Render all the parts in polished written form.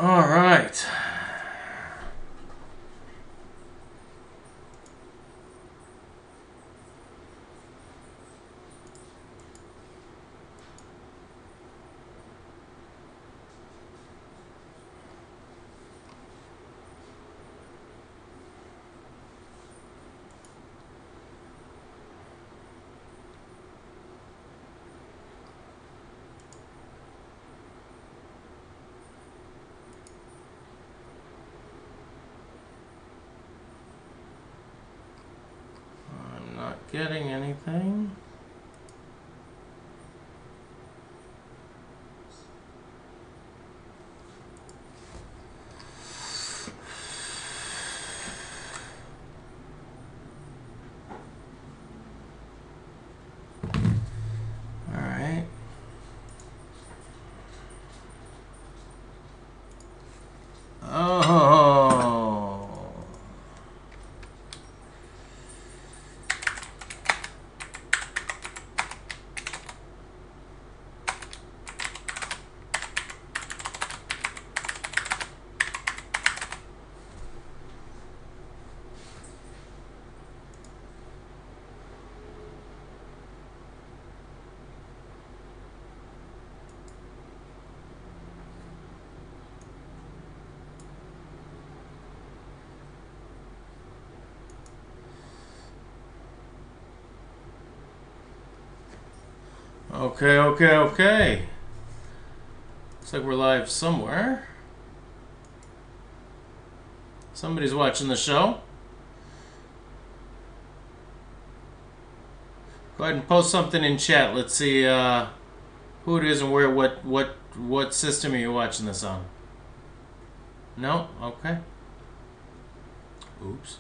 All right. Getting anything? All right. Oh. Okay. Looks like we're live somewhere. Somebody's watching the show. Go ahead and post something in chat. Let's see who it is and where, what system are you watching this on? No? Okay. Oops.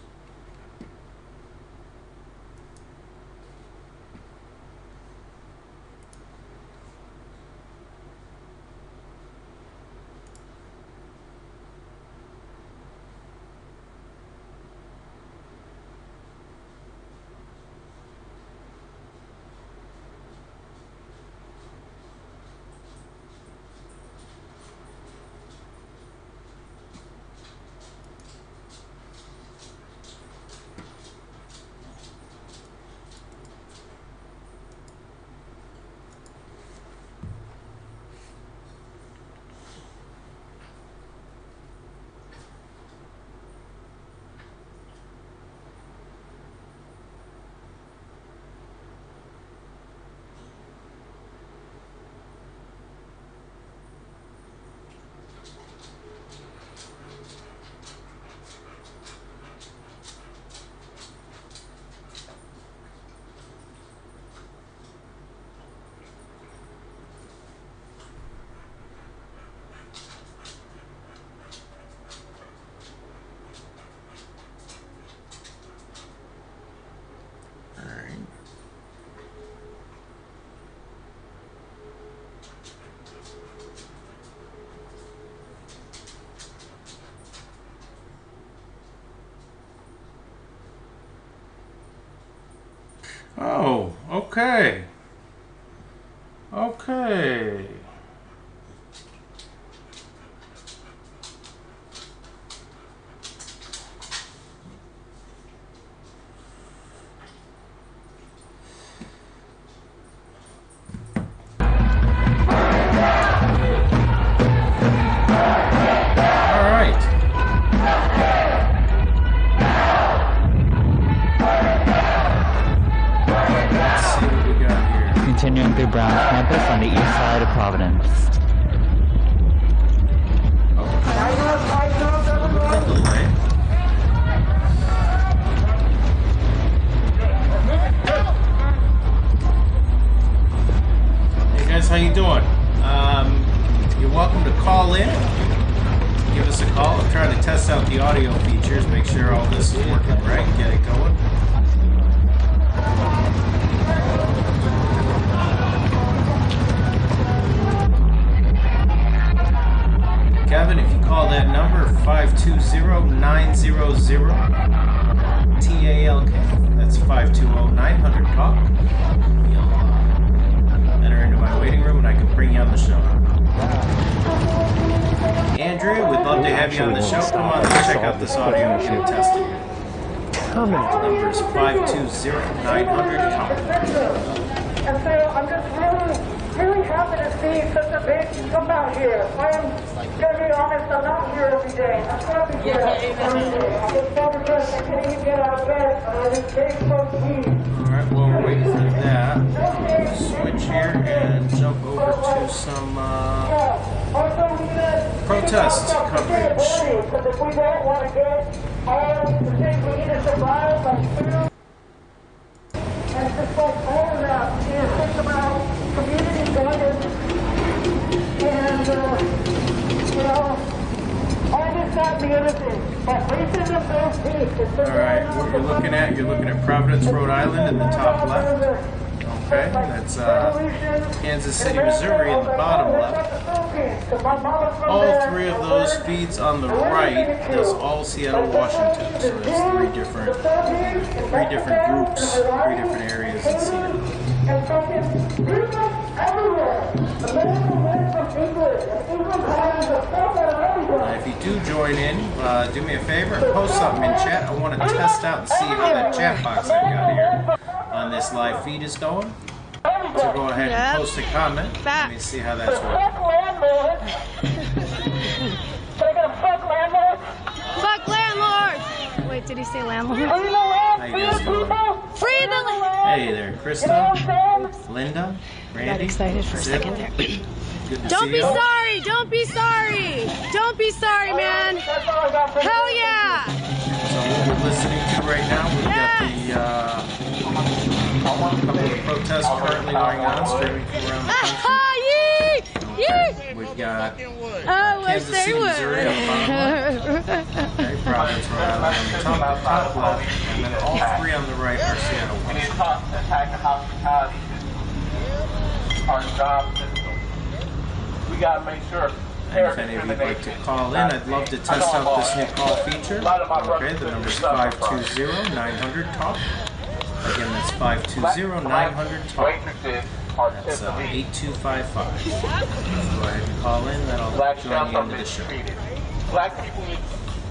Oh, okay. Okay. Continuing through Brown campus on the east side of Providence. Hey guys, how you doing? You're welcome to call in. Give us a call. I'm trying to test out the audio features, make sure all this is working right, get it going. Kevin, if you call that number 520-900-TALK, that's 520-900-TALK, you'll enter into my waiting room and I can bring you on the show. Andrea, we'd love to have you on the show. Come on, let's check out this audio and get it tested. The number is 520-900-TALK. And so I'm just really happy to see such a big comeback here. I'm going to be honest, I'm not here every day. I'm happy here every day. I get so depressed I can't even get out of bed. I just take so deep. Alright, well, we're waiting for that. Switch here and jump over to some protest coverage. Because if we don't want to get all the things we need to survive, like food, and just like all of that, you know, think about community guidance and, you know, all this, that, and the other thing. But racism goes deep. Alright, what you're looking at Providence, Rhode Island in the top left. Okay, that's Kansas City, Missouri in the bottom left. All three of those feeds on the right, that's all Seattle, Washington. So there's three different groups, three different areas in Seattle. If you do join in, do me a favor and post something in chat. I want to test out and see how that chat box I've got here on this live feed is going. So go ahead and post a comment. Let me see how that's working. Fuck landlords! Wait, did he say landlord? How you guys doing? Free the land! Hey there, Krista, Linda, Randy. Got excited for a second there. Good to Don't see be you. sorry! Don't be sorry! Don't be sorry, man! Hell yeah! So what we're listening to right now, we've got a couple of protests currently going on, streaming from around the country. Yee! We've got I wish Kansas they City, Missouri on the bottom left. would. Okay, Providence, Rhode Island on the top left, and then all three on the right are Seattle, Washington. Our job system. We gotta make sure. And if any of you'd like to call in, I'd love to test out this new call feature. Okay, the number's 520-900-TALK. Again, that's 520-900-TALK. That's 8255. Go ahead and call in, that'll join you into the show. Black people in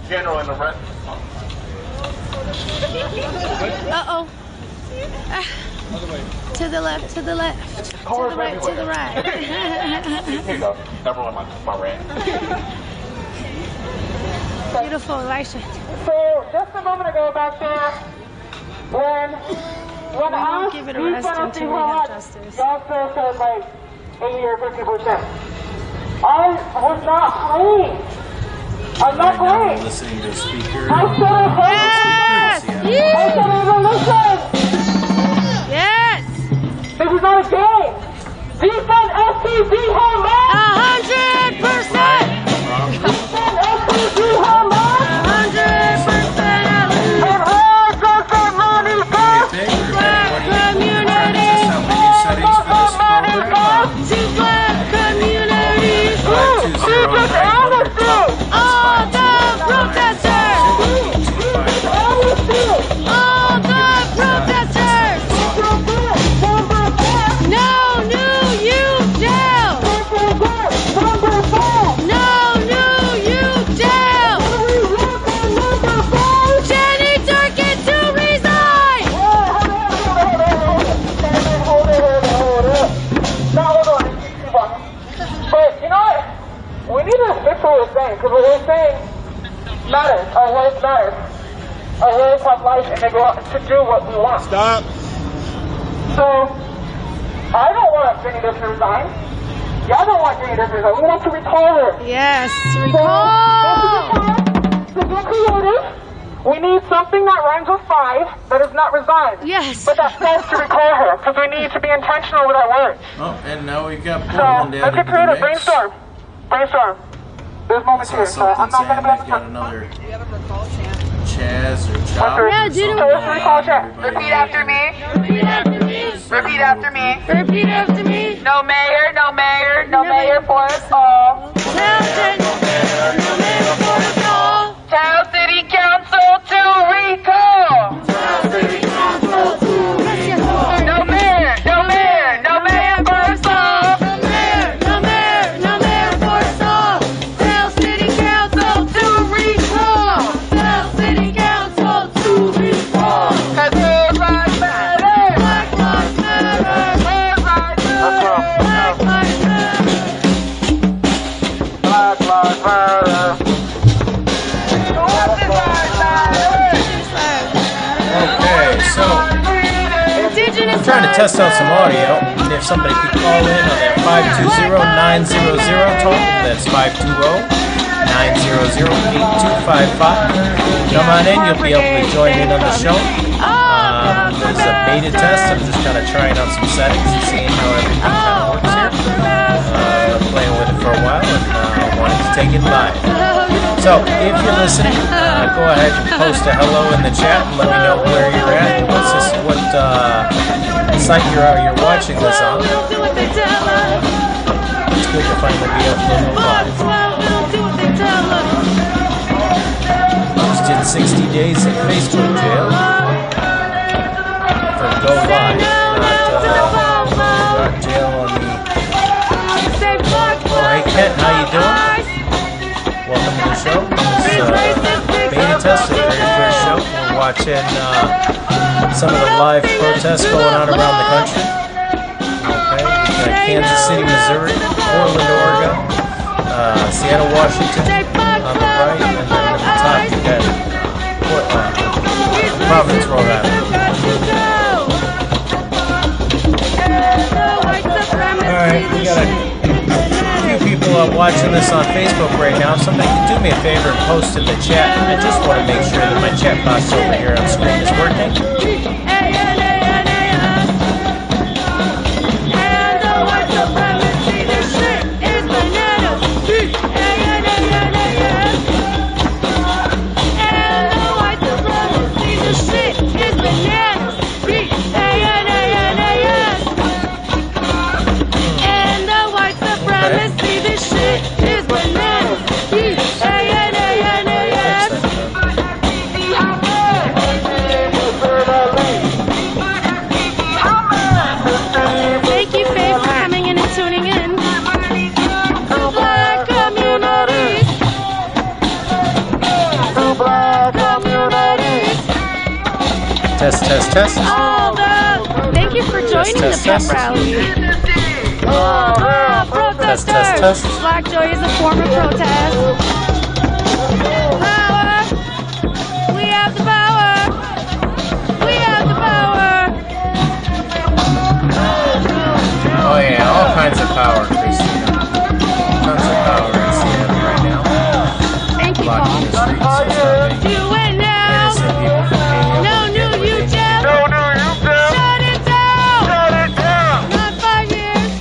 general in the rest. Uh-oh. To the left, to the left. To the right, to the right. Here you go. Number one, my red. Beautiful, Elisha. So, just a moment ago back there, when won't I give it a rest until we have justice. y'all still said like 80 or 50%. I was not playing. I'm not Right now we're playing. listening to a speaker. I said I Yes! heard. I said even listen. Yes! This is not a game. Defend STD home run. 100%! Defend STD home run. 100% at least. And where does that money go? Black community. Settings for this program. To black communities. Defend honesty. All the protesters. All the protesters. No new youth jail. No new youth jail. Jenny Durkin to resign. But you know what? We need to fix what we're saying, because what we're saying matters. Our words matter. Our words have life, and they go out to do what we want. Stop. So, I don't want Jenny to resign. Y'all don't want Jenny to resign. We want to recall her. Yes, So, recall. to be creative, we need something that rhymes with 5 that is not resign. Yes. But that says to recall her, because we need to be intentional with our words. Oh, and now we've got So, Portland let's added get to the creative. mix. Brainstorm. Brainstorm. There's moments I here, saw so I'm something not saying going to they've got another Chaz or Chop or Yeah, do something. it. let's recall chat. Everybody- Repeat after me. Repeat after me. Repeat after me. Repeat after me. No mayor, no mayor, no mayor for us all. Tell Jenny. No matter for us all. Tell city council to recall. No mayor, no mayor, no mayor for us all. No mayor, no mayor, no mayor for us all. Tell trying to test out some audio, and if somebody could call in on that 520-900-TALK, that's 520-900-8255. Come on in, you'll be able to join in on the show. This is a beta test. I'm just kind of trying out some settings and seeing how everything kind of works here. I'm playing with it for a while, and I wanted to take it live. So, if you're listening, go ahead and post a hello in the chat and let me know where you're at. What site you're watching this on. It's good to finally be able to go live. Just did 60 days in Facebook jail for go live, not jail on the. Oh, hey Kent, how you doing? Welcome to the show. It's beta test, the very first show. We're watching some of the live protests going on around the country. Okay, we got Kansas City, Missouri, Portland, Oregon, Seattle, Washington on the right, and then at the top you got Providence, Rhode Island. Alright, we got a few people watching this on Facebook right now. Somebody can do me a favor and post in the chat. I just want to make sure that my chat box over here on screen is working. Test, test, test. Thank you for joining the pep rally. Test, test, test. Black joy is a form of protest. Power. We have the power. We have the power. Oh yeah, all kinds of power, Christina. Tons of power in Seattle right now. Thank you, Blocking the Paul. streets, stopping Do it now. innocent people from being able No, to get no, you within. Jeff. Shut it down. Not 5 years.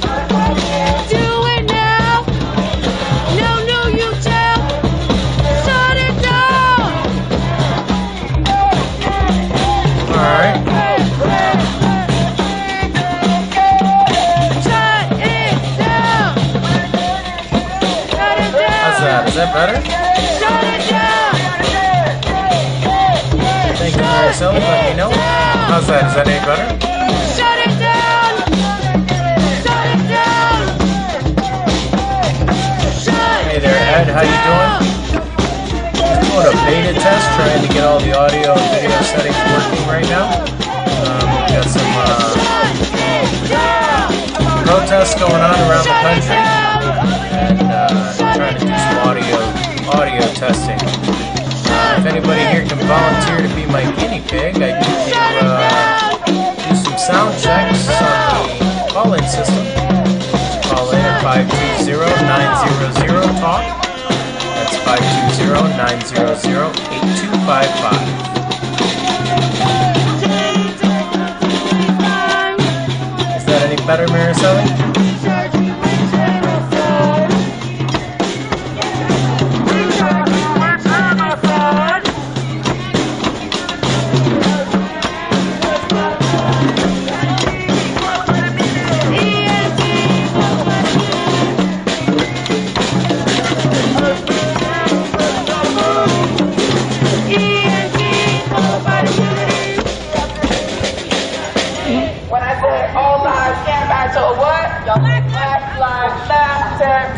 Do it now. No, no, you Jeff. Shut it down. All right. Shut it down. Shut it down. How's that? Is that better? Shut it down. Thank you, Maricela. Let me know. How's that? Is that any better? Shut it down. Shut it down. Shut Hey there, Ed. How you doing? Just doing a beta test, trying to get all the audio and video settings working right now. We've got some protests going on around the country, and trying to do some audio testing. If anybody here can volunteer to be my guinea pig, I need to do some sound checks on the call-in system. Call in at 520-900-TALK. That's 520-900-8255. Is that any better, Maricela?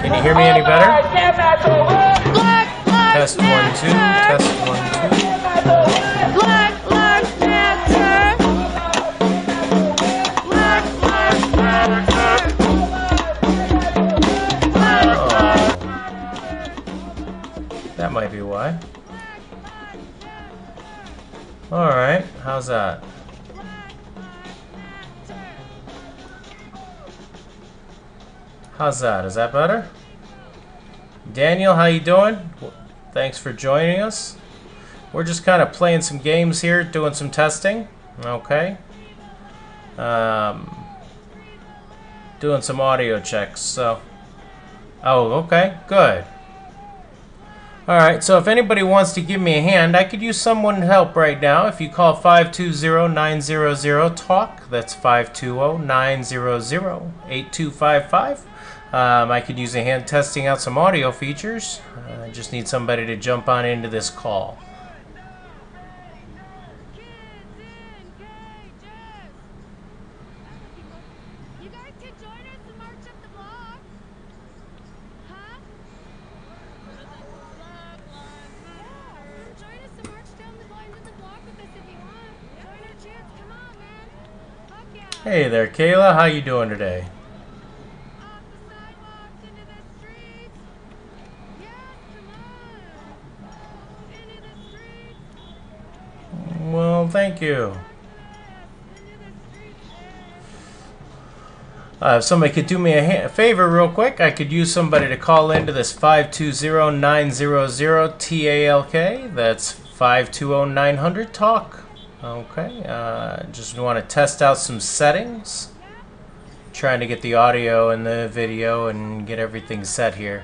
Can you hear me any better? Test 1, 2. Test 1, 2. Black Lives Matter. Black Lives Matter. That might be why. Alright, how's that? How's that? Is that better? Daniel, how you doing? Thanks for joining us. We're just kind of playing some games here, doing some testing. Okay. Doing some audio checks, so... Oh, okay, good. Alright, so if anybody wants to give me a hand, I could use someone to help right now. If you call 520-900-TALK, that's 520-900-8255. I could use a hand testing out some audio features. I just need somebody to jump on into this call. Hey there, Kayla. How you doing today? Well, thank you. If somebody could do me a favor real quick, I could use somebody to call into this 520-900-TALK. That's 520-900-TALK. Okay, just want to test out some settings. Trying to get the audio and the video and get everything set here.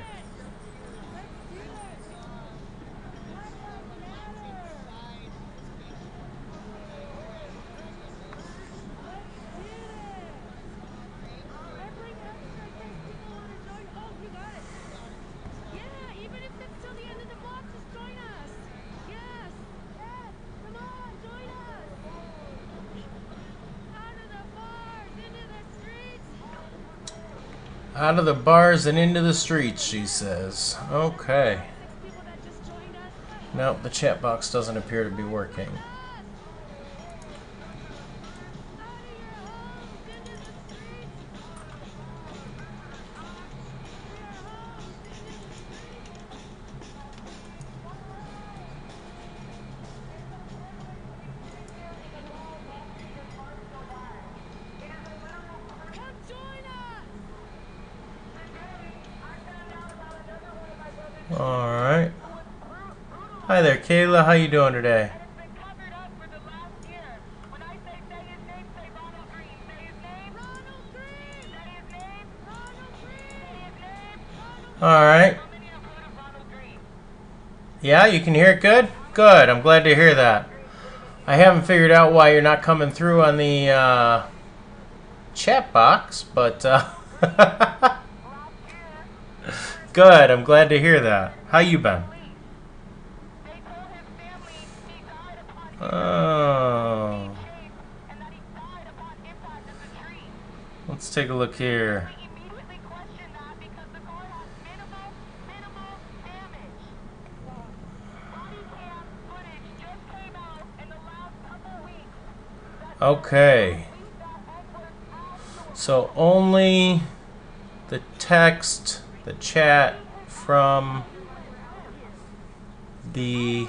Out of the bars and into the streets, she says. Okay. Nope, the chat box doesn't appear to be working. Alright. Hi there, Kayla. How you doing today? Alright. Yeah, you can hear it good? Good. I'm glad to hear that. I haven't figured out why you're not coming through on the chat box, but good. I'm glad to hear that. How you been? Oh. Let's take a look here. Okay. So only the text, the chat from the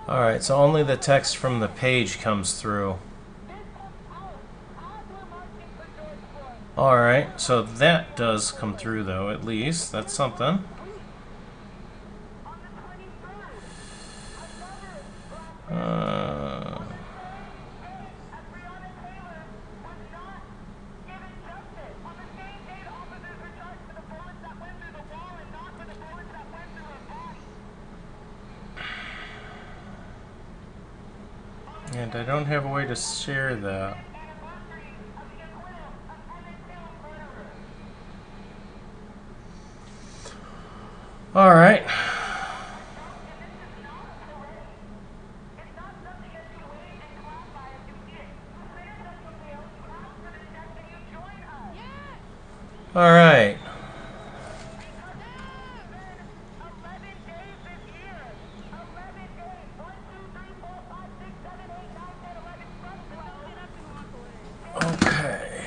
Alright, so only the text from the page comes through. Alright, so that does come through though, at least. That's something. And I don't have a way to share that. All right. All right. Okay.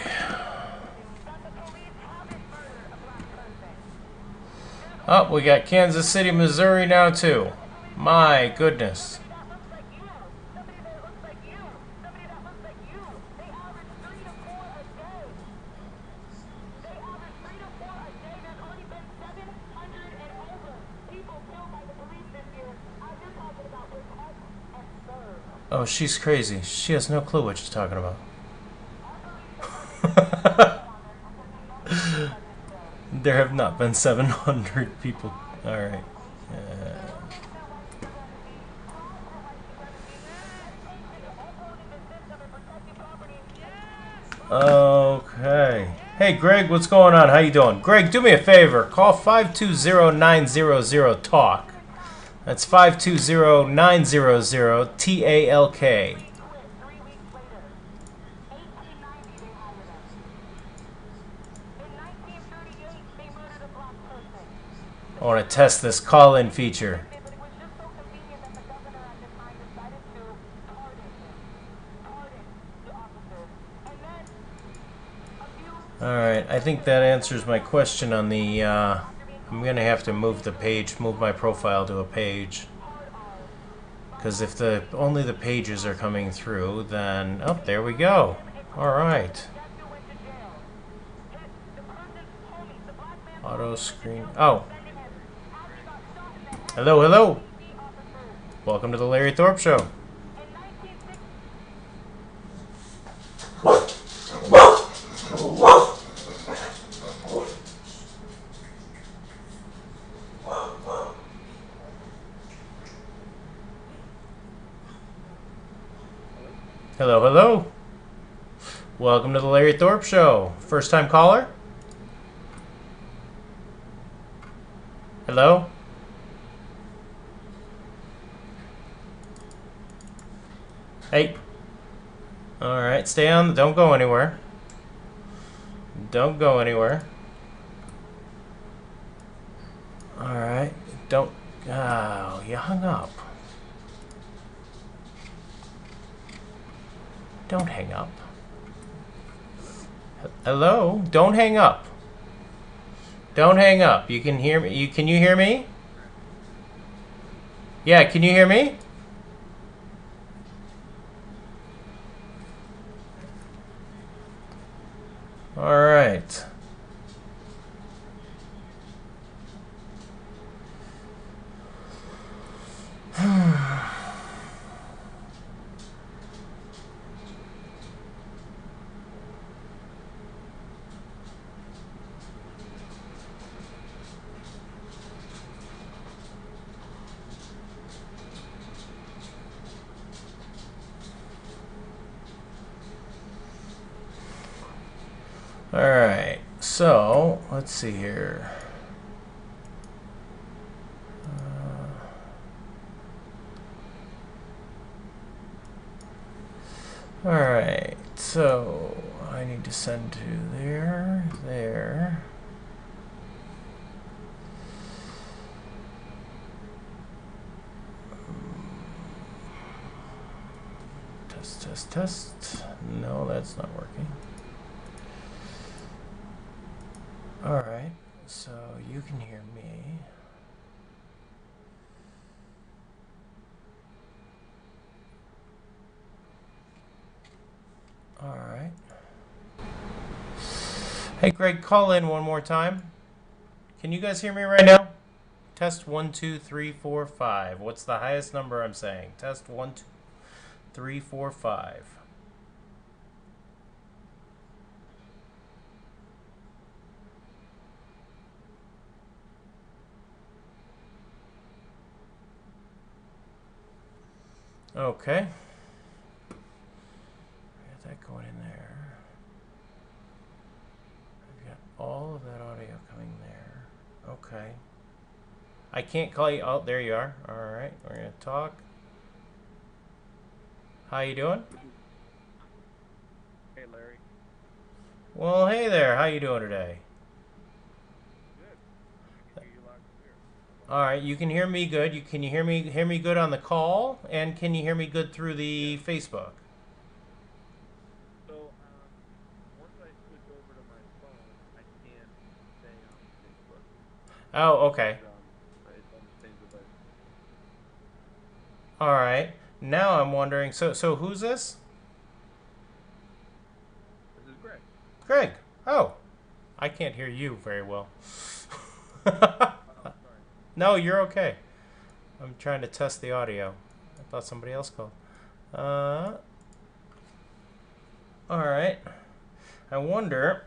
Oh, we got Kansas City, Missouri now too. My goodness. Oh, she's crazy. She has no clue what she's talking about. There have not been 700 people. Alright. Okay. Hey, Greg, what's going on? How you doing? Greg, do me a favor. Call 520-900-TALK. That's 520-900-TALK. I want to test this call-in feature. Alright, I think that answers my question on the, I'm going to have to move the page, move my profile to a page. Because if only the pages are coming through, then, oh, there we go. Alright. Auto screen, oh. Hello, hello. Welcome to the Larry Thorpe Show. Hello, hello. Welcome to the Larry Thorpe Show. First time caller? Hello? Hey. Alright, stay on. Don't go anywhere. Don't go anywhere. Alright. Don't. Oh, you hung up. Don't hang up. Hello? Don't hang up. Don't hang up. You can hear me? Can you hear me? Yeah, can you hear me? All right. Alright, so let's see here. Alright, so I need to send to there, there. Test, test, test. No, that's not working. Alright, so you can hear me. Alright. Hey Greg, call in one more time. Can you guys hear me right now? Test 1, 2, 3, 4, 5. What's the highest number I'm saying? Test 1, 2, 3, 4, 5. Okay. Got that going in there. I've got all of that audio coming there. Okay. I can't call you. Oh, there you are. All right. We're going to talk. How you doing? Hey, Larry. Well, hey there. How you doing today? Good. I can hear you loud and clear. All right. You can hear me good. Can you hear me good on the call? And can you hear me good through the Facebook? So, once I switch over to my phone, I can't stay on Facebook. Oh, okay. It's on the same device. All right. Now I'm wondering. So who's this? This is Greg. Greg. Oh, I can't hear you very well. Sorry. No, you're okay. I'm trying to test the audio. I thought somebody else called. All right. I wonder.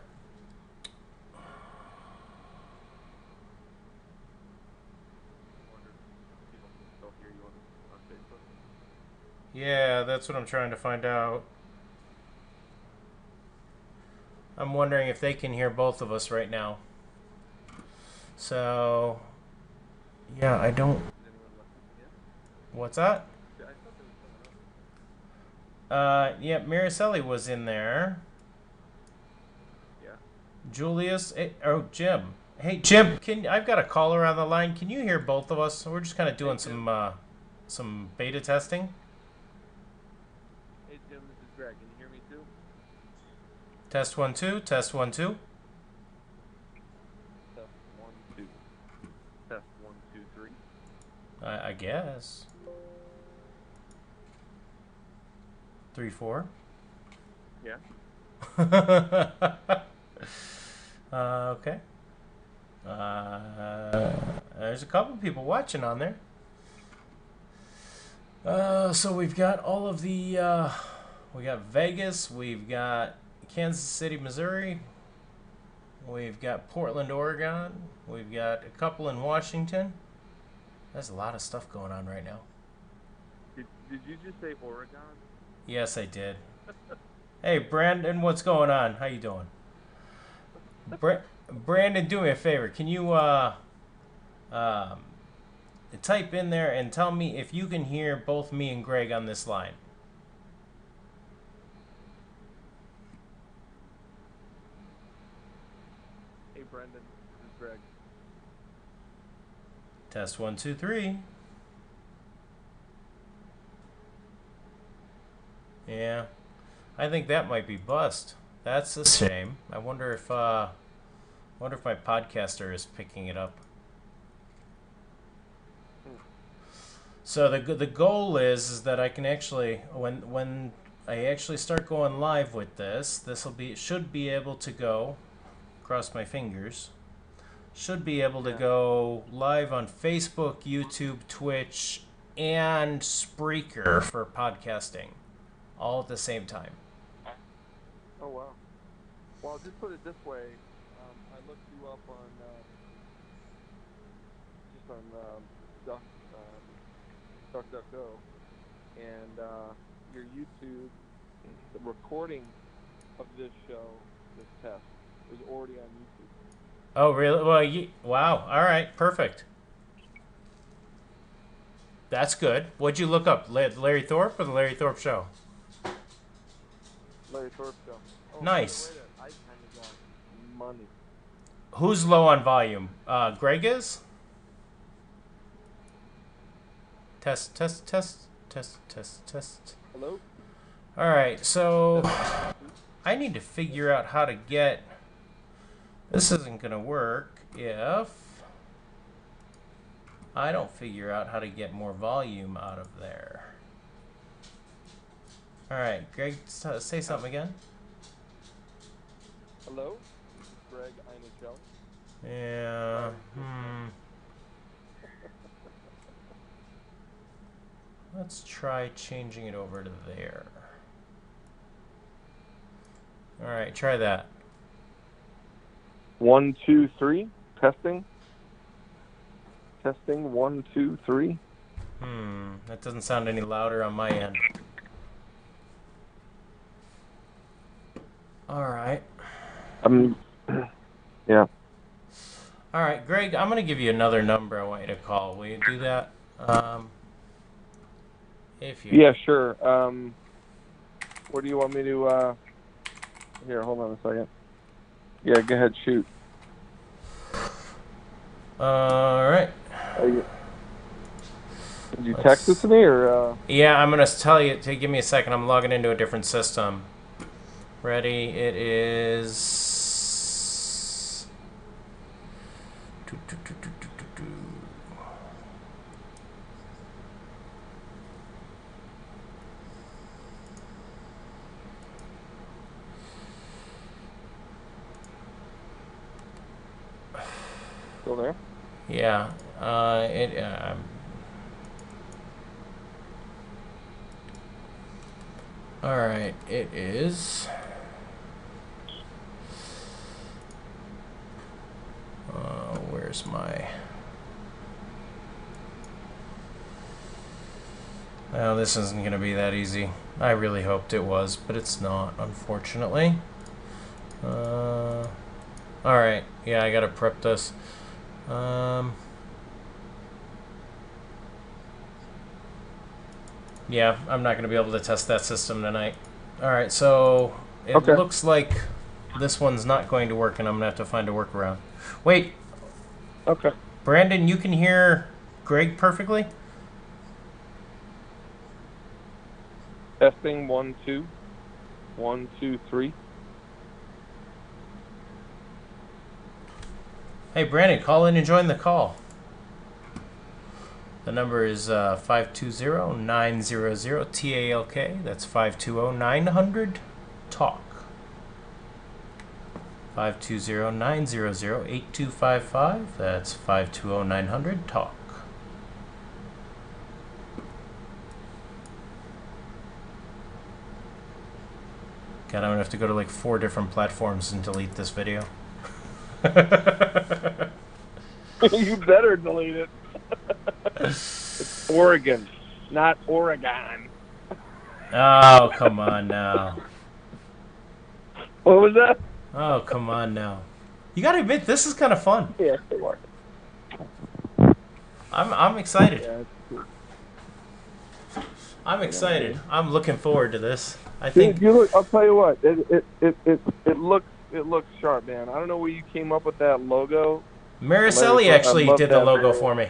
People can still hear you on Facebook. Yeah, that's what I'm trying to find out. I'm wondering if they can hear both of us right now. So, yeah, I don't. Is anyone listening yet? What's that? Yeah, I thought there was someone else. Yeah, Miracelli was in there. Yeah. Julius, Jim. Hey, Jim, I've got a caller on the line. Can you hear both of us? We're just kind of doing some beta testing. Hey Jim, this is Greg. Can you hear me too? Test 1 2. Test 1 2. Test 1 2. Test 1 2 3. I guess. 3 4. Yeah. Okay. There's a couple people watching on there. So we've got all of the. We got Vegas. We've got Kansas City, Missouri. We've got Portland, Oregon. We've got a couple in Washington. There's a lot of stuff going on right now. Did you just say Oregon? Yes, I did. Hey, Brandon, what's going on? How you doing? Brandon, do me a favor. Can you type in there and tell me if you can hear both me and Greg on this line? Hey Brendan, this is Greg. Test 1 2 3. Yeah, I think that might be bust. That's a shame. I wonder if my podcaster is picking it up. So the goal is that I can actually when I actually start going live with this should be able to go, cross my fingers, should be able to go live on Facebook, YouTube, Twitch, and Spreaker for podcasting, all at the same time. Oh wow. Well, just put it this way. I looked you up on DuckDuckGo, and your YouTube, the recording of this show, this test, is already on YouTube. Oh, really? Well, wow. All right, perfect. That's good. What'd you look up? Larry Thorpe or the Larry Thorpe Show? Larry Thorpe Show. Oh, Nice. Wait, I kind of got money. Who's low on volume? Greg is? Test. Hello? All right, so I need to figure out how to get. This isn't going to work if I don't figure out how to get more volume out of there. All right, Greg, say something again. Hello? This is Greg Einachel. Yeah. Let's try changing it over to there. All right, try that. 1 2 3. Testing. Testing. 1 2 3. That doesn't sound any louder on my end. All right. Yeah. All right, Greg, I'm going to give you another number I want you to call. Will you do that? If you... Yeah, sure. What do you want me to, Here, hold on a second. Yeah, go ahead, shoot. All right. Did you text it to me, or, Yeah, I'm going to tell you to give me a second. I'm logging into a different system. Ready? It is... Still there? Yeah. All right. It is. Where's my? Oh, this isn't going to be that easy. I really hoped it was, but it's not, unfortunately. Alright, yeah, I gotta prep this. Yeah, I'm not gonna be able to test that system tonight. Alright, so it looks like this one's not going to work, and I'm gonna have to find a workaround. Wait! Okay. Brandon, you can hear Greg perfectly? Testing 1 2 1 2 3. Hey, Brandon, call in and join the call. The number is 520-900-TALK. That's 520-900-TALK. 520-900-8255. That's 520-900-TALK. God, I'm gonna have to go to like 4 different platforms and delete this video. You better delete it. It's Oregon, not Oregon. Oh, come on now. What was that? Oh, come on now. You gotta admit, this is kind of fun. Yeah, it was. I'm excited. Yeah, it's cool. I'm excited. I'm looking forward to this. I Dude, think you look. I'll tell you what. It looks sharp, man. I don't know where you came up with that logo. Maricelli I actually love did the that logo logo. for me.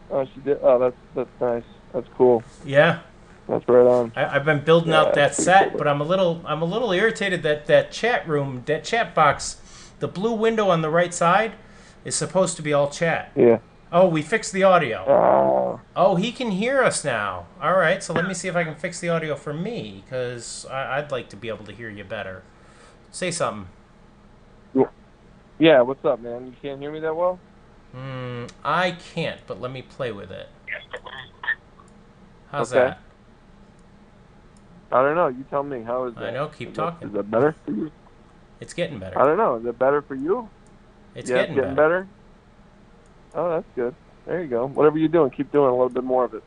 Oh, she did. Oh, that's nice. That's cool. Yeah, That's right on. I've been building out Yeah. that set, but I'm a little irritated that that chat room, that chat box, the blue window on the right side, is supposed to be all chat. Yeah. Oh, we fixed the audio. Oh. Oh, he can hear us now. All right, so let me see if I can fix the audio for me, because I'd like to be able to hear you better. Say something. Yeah. What's up, man? You can't hear me that well? I can't, but let me play with it. How's Okay. that? I don't know. You tell me. How is that? I know, keep talking. Is that better for you? It's getting I better. don't know. Is it better for you? It's Yeah, getting it's getting better. Oh, that's good. There you go. Whatever you're doing, keep doing a little bit more of it.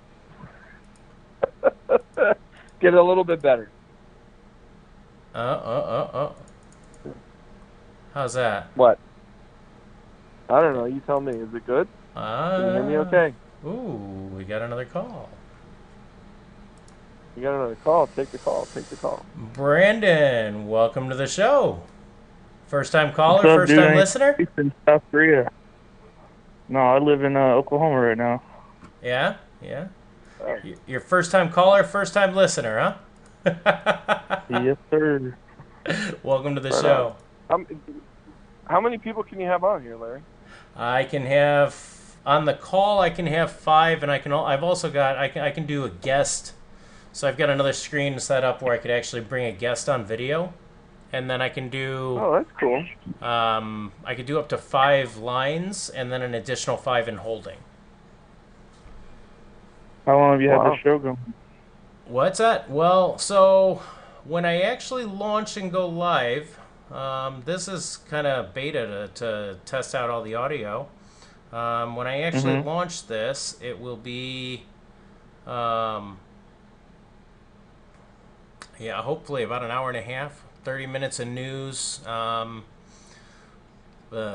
Get a little bit better. How's that? What? I don't know. You tell me. Is it good? Can you hear me okay? Ooh, we got another call. You got another call. Take the call. Take the call. Brandon, welcome to the show. First time caller, What's up, first dude? time I listener? ain't in South Korea. No, I live in Oklahoma right now. Yeah, yeah. Your first time caller, first time listener, huh? Yes, sir. Welcome to the Right show. How many people can you have on here, Larry? I can have on the call. I can have 5, and I've also got. I can do a guest. So I've got another screen set up where I could actually bring a guest on video, and then I can do. Oh, that's cool. I could do up to 5 lines, and then an additional 5 in holding. How long have you had Wow. this show going? What's that? Well, so when I actually launch and go live, this is kind of beta to test out all the audio. When I actually launch this, it will be, yeah, hopefully about an hour and a half, 30 minutes of news.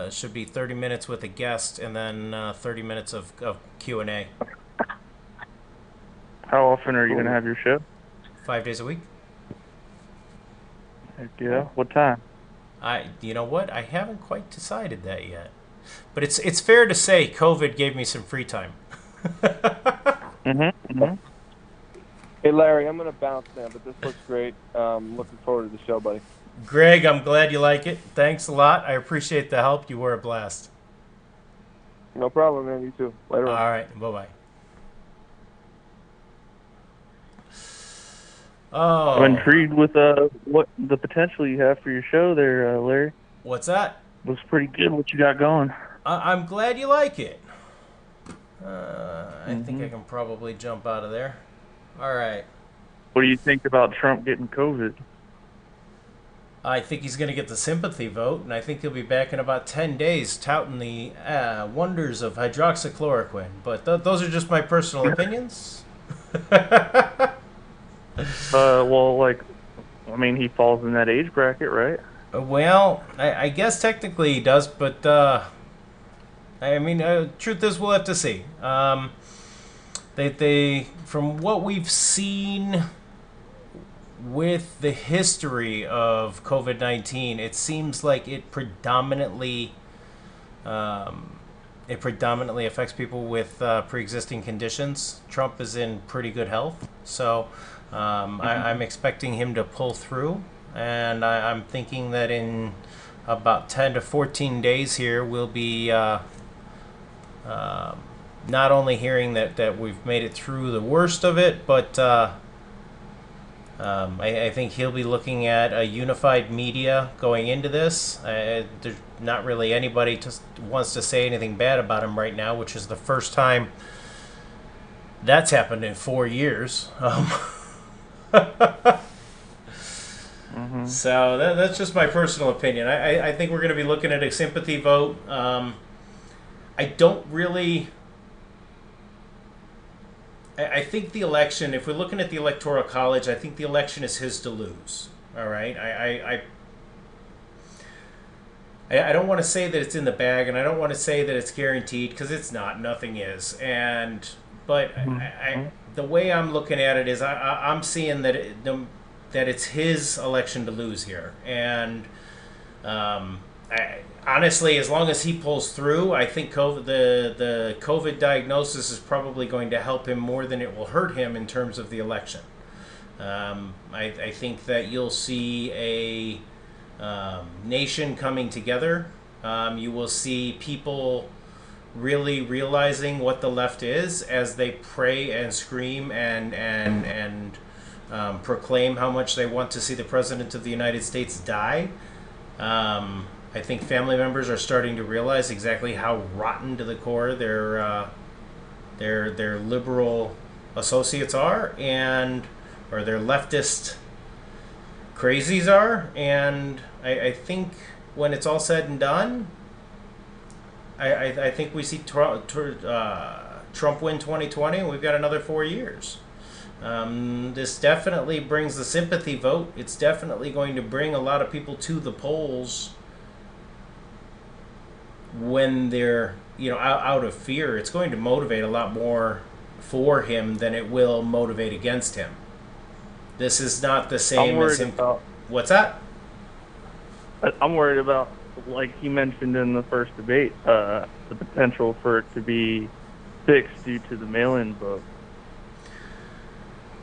Should be 30 minutes with a guest, and then 30 minutes of Q&A. How often are you going to have your show? 5 days a week. Heck yeah. What time? You know what? I haven't quite decided that yet. But it's fair to say COVID gave me some free time. Hey, Larry, I'm going to bounce now, but this looks great. Looking forward to the show, buddy. Greg, I'm glad you like it. Thanks a lot. I appreciate the help. You were a blast. No problem, man. You too. Later on. All right. Bye-bye. Oh. I'm intrigued with what the potential you have for your show there, Larry. What's that? Looks pretty good what you got going. I'm glad you like it. I think I can probably jump out of there. All right. What do you think about Trump getting COVID? I think he's going to get the sympathy vote, and I think he'll be back in about 10 days touting the wonders of hydroxychloroquine. But those are just my personal opinions. Well, like, I mean, he falls in that age bracket, right? Well, I guess technically he does, but I mean, truth is, we'll have to see. They from what we've seen with the history of COVID-19, it seems like it predominantly affects people with pre-existing conditions. Trump is in pretty good health, so I'm expecting him to pull through, and I'm thinking that in about 10 to 14 days here, we'll be not only hearing that we've made it through the worst of it, but I think he'll be looking at a unified media going into this. There's not really anybody just wants to say anything bad about him right now, which is the first time that's happened in 4 years. So that's just my personal opinion. I think we're going to be looking at a sympathy vote. I don't really... I think the election, if we're looking at the Electoral College, I think the election is his to lose. All right? I don't want to say that it's in the bag, and I don't want to say that it's guaranteed, because it's not. Nothing is. But the way I'm looking at it is I'm seeing that that it's his election to lose here. And honestly, as long as he pulls through, I think the COVID diagnosis is probably going to help him more than it will hurt him in terms of the election. I think that you'll see a nation coming together. You will see people really realizing what the left is as they pray and scream and proclaim how much they want to see the President of the United States die. I think family members are starting to realize exactly how rotten to the core their liberal associates are, or their leftist crazies are. And I think when it's all said and done, I think we see Trump win 2020, and we've got another 4 years. This definitely brings the sympathy vote. It's definitely going to bring a lot of people to the polls when they're, out of fear. It's going to motivate a lot more for him than it will motivate against him. This is not the same as him. What's that? I'm worried about, like he mentioned in the first debate, the potential for it to be fixed due to the mail-in vote.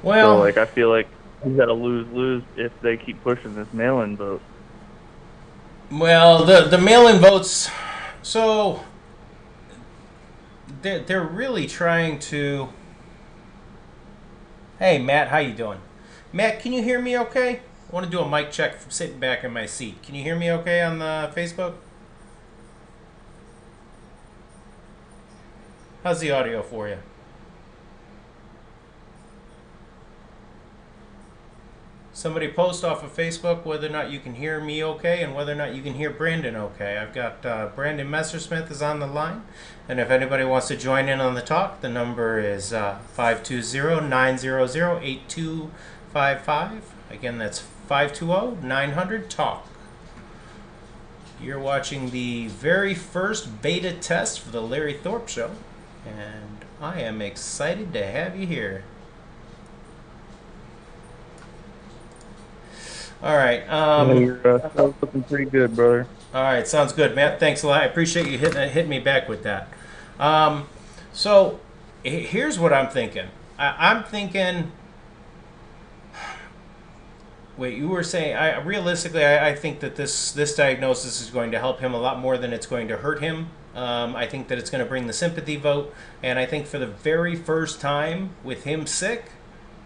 Well, so, I feel like he's got to lose if they keep pushing this mail-in vote. Well, the mail-in votes, so they're really trying to... Hey, Matt, how you doing? Matt, can you hear me okay? I want to do a mic check from sitting back in my seat. Can you hear me okay on the Facebook? How's the audio for you? Somebody post off of Facebook whether or not you can hear me okay and whether or not you can hear Brandon okay. I've got Brandon Messersmith is on the line. And if anybody wants to join in on the talk, the number is 520-900-8255. Again, that's 520-900-TALK. You're watching the very first beta test for the Larry Thorpe Show. And I am excited to have you here. All right. You're looking pretty good, brother. All right, sounds good, Matt. Thanks a lot. I appreciate you hitting me back with that. So here's what I'm thinking. I'm thinking. Wait, you were saying? Realistically, I think that this diagnosis is going to help him a lot more than it's going to hurt him. I think that it's going to bring the sympathy vote, and I think for the very first time with him sick,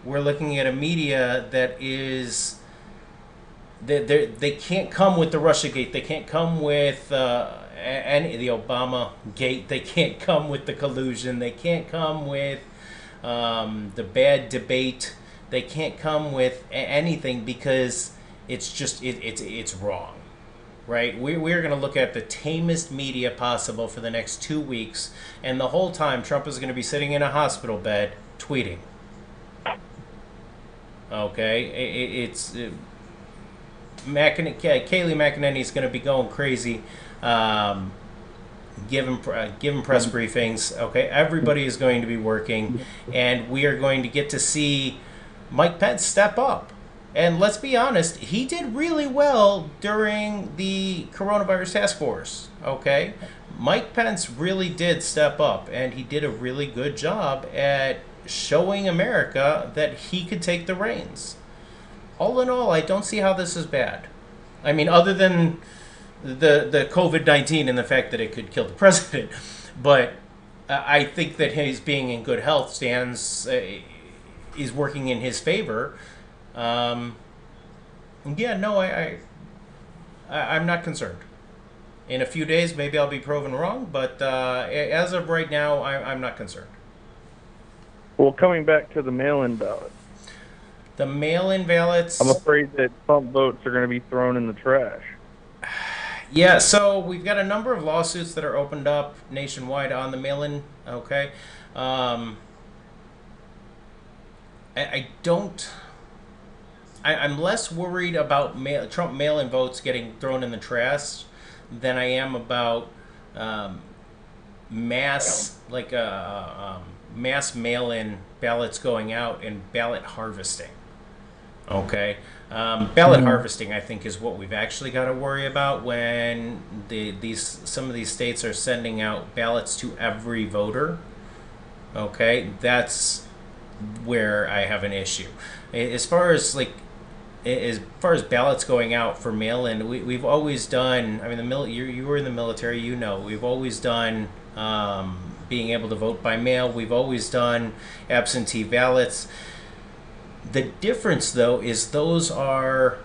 we're looking at a media that is. They can't come with the Russiagate. They can't come with and the Obama gate. They can't come with the collusion. They can't come with the bad debate. They can't come with anything because it's just it's wrong, right? We're going to look at the tamest media possible for the next 2 weeks, and the whole time Trump is going to be sitting in a hospital bed tweeting. Okay, Kayleigh McEnany is going to be going crazy, giving press briefings. Okay, everybody is going to be working, and we are going to get to see Mike Pence step up. And let's be honest, he did really well during the coronavirus task force. Okay, Mike Pence really did step up, and he did a really good job at showing America that he could take the reins. All in all, I don't see how this is bad. I mean, other than the COVID-19 and the fact that it could kill the president, but I think that his being in good health is working in his favor. I'm not concerned. In a few days, maybe I'll be proven wrong, but as of right now, I'm not concerned. Well, coming back to the mail-in ballots. The mail-in ballots. I'm afraid that some votes are going to be thrown in the trash. Yeah, so we've got a number of lawsuits that are opened up nationwide on the mail-in. Okay, I'm less worried about Trump mail-in votes getting thrown in the trash than I am about mass mail-in ballots going out and ballot harvesting. Okay, ballot harvesting, I think, is what we've actually got to worry about when some of these states are sending out ballots to every voter. Okay, that's where I have an issue. As far as ballots going out for mail-in, we've always done. I mean, you were in the military, you know. We've always done being able to vote by mail. We've always done absentee ballots. The difference, though, is those are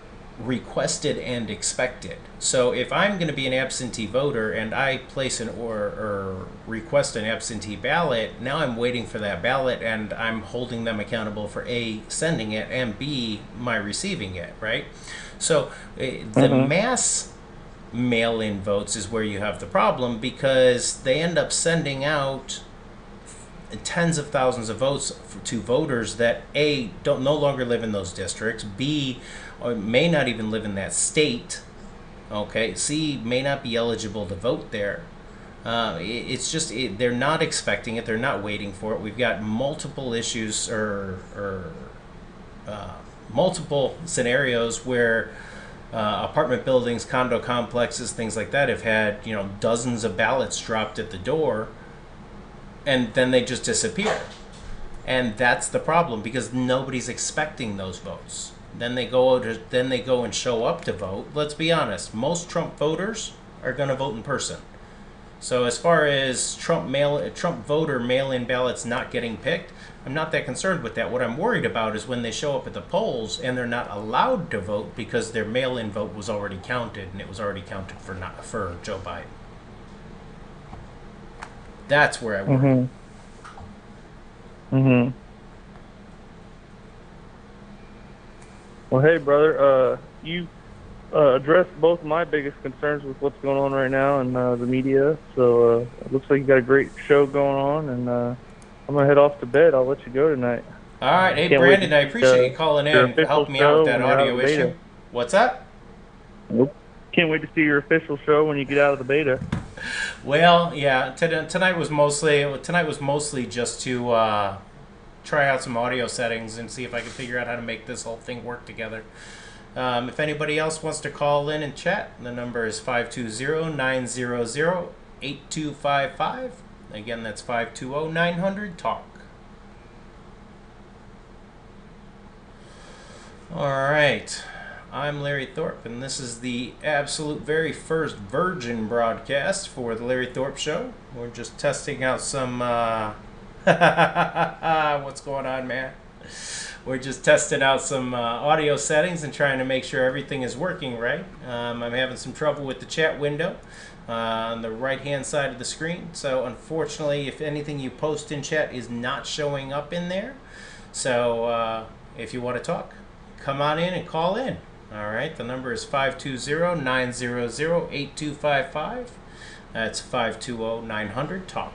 requested and expected. So if I'm going to be an absentee voter and I place or request an absentee ballot, now I'm waiting for that ballot and I'm holding them accountable for A, sending it, and B, my receiving it, right? So the mass mail-in votes is where you have the problem, because they end up sending out tens of thousands of votes to voters that A, no longer live in those districts, B, or may not even live in that state, okay, C, may not be eligible to vote there. It's just they're not expecting it, they're not waiting for it. We've got multiple issues or multiple scenarios where apartment buildings, condo complexes, things like that have had dozens of ballots dropped at the door, and then they just disappear. And that's the problem, because nobody's expecting those votes. Then they go and show up to vote. Let's be honest, most Trump voters are going to vote in person. So as far as Trump voter mail-in ballots not getting picked, I'm not that concerned with that. What I'm worried about is when they show up at the polls and they're not allowed to vote because their mail-in vote was already counted, and it was already counted for Joe Biden. That's where I worry. Well, hey, brother, you addressed both my biggest concerns with what's going on right now in the media. So it looks like you got a great show going on, and I'm going to head off to bed. I'll let you go tonight. All right. Hey, Brandon, I appreciate you calling in and helping me out with that audio issue. What's that? Can't wait to see your official show when you get out of the beta. Well, yeah, tonight was mostly just to try out some audio settings and see if I can figure out how to make this whole thing work together. If anybody else wants to call in and chat, the number is 520-900-8255. Again, that's 520-900-TALK. All right. I'm Larry Thorpe, and this is the absolute very first virgin broadcast for the Larry Thorpe Show. We're just testing out some... What's going on, man? We're just testing out some audio settings and trying to make sure everything is working right. I'm having some trouble with the chat window on the right hand side of the screen. So unfortunately, if anything you post in chat is not showing up in there. So if you want to talk, come on in and call in. All right, the number is 520-900-8255. That's 520-900-TALK.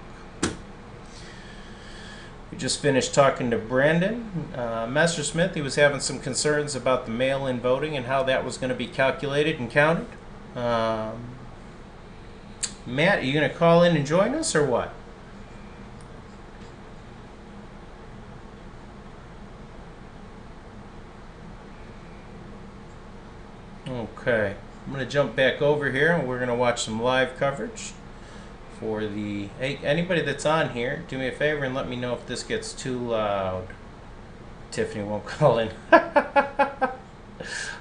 We just finished talking to Brandon Messersmith. He was having some concerns about the mail-in voting and how that was going to be calculated and counted. Matt, are you going to call in and join us or what? Okay, I'm going to jump back over here and we're going to watch some live coverage for the... Hey, anybody that's on here, do me a favor and let me know if this gets too loud. Tiffany won't call in.